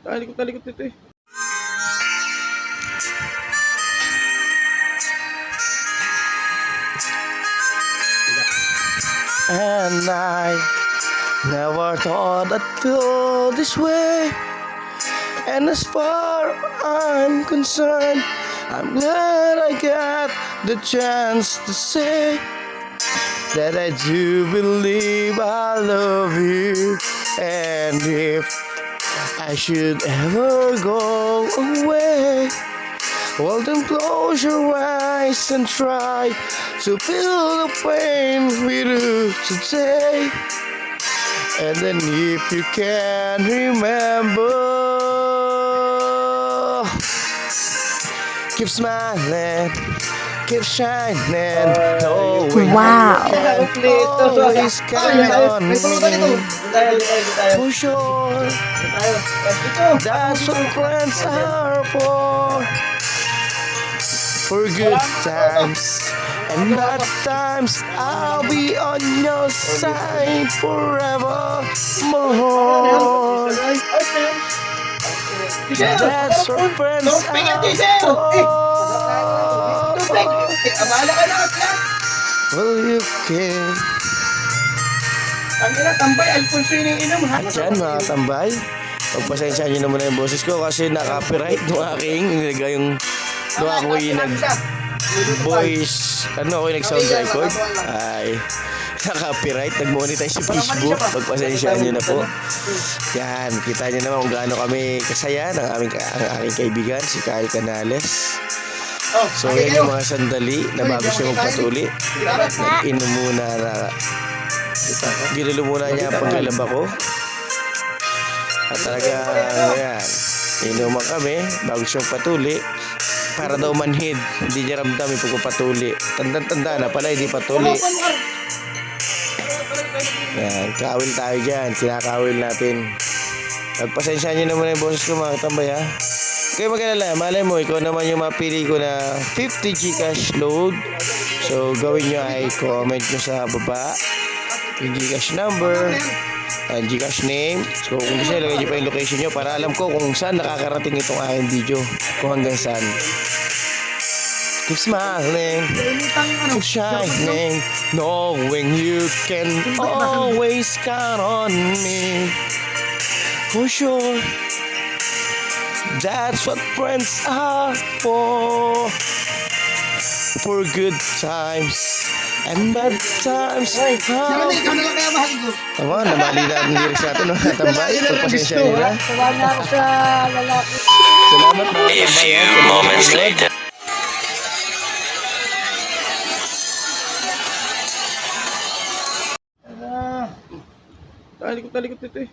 Talikot ito eh. And I never thought I'd feel this way. And as far I'm concerned, I'm glad I got the chance to say that I do believe I love you. And if I should ever go away, well then close your eyes and try to feel the pain we do today. And then if you can remember, keep smiling, keep shining, knowing Wow. you can always count on me. For sure, that's what friends are for good times and bad times. I'll be on your side forever more. That's what friends are for. Well, you can. At yan mga tambay, pagpasensya nyo naman yung boses ko kasi na-copyright nung aking nilagay yung nung ako yung nag-voice, ako yung nag-sound record ay na-copyright, nag-monetize sa Facebook. Pagpasensya nyo na po. Yan, kita nyo naman kung gaano kami kasaya ng aking kaibigan, si Kyle Canales. So yan yung mga sandali na bago siya magpatuli. Nag-inom muna na ginulo muna niya ang paglalaba ko. At talagang yan, inuman kami bago siyang patuli para daw manhid. Hindi niya ramdam yung pagpapatuli. Tanda na pala, hindi patuli. Yan, kawil tayo dyan. Kinakawil natin. Pagpasensya niyo naman yung boses ko mga tambay ha. Kaya mag-alala, malay mo, ikaw naman yung mapili ko na 50 Gcash load. So gawin nyo ay comment nyo sa baba yung Gcash number and Gcash name. So kung gusto nyo, ilagay nyo pa yung location nyo para alam ko kung saan nakakarating itong aking video, kung hanggang saan. Keep smiling, keep shining, knowing you can always count on me. For sure, that's what friends are for good times and bad times. Tama, namali na ang lyrics natin, no? Tambay, pagpasensya nila. Salamat mga A few moments later. Talikot ito eh.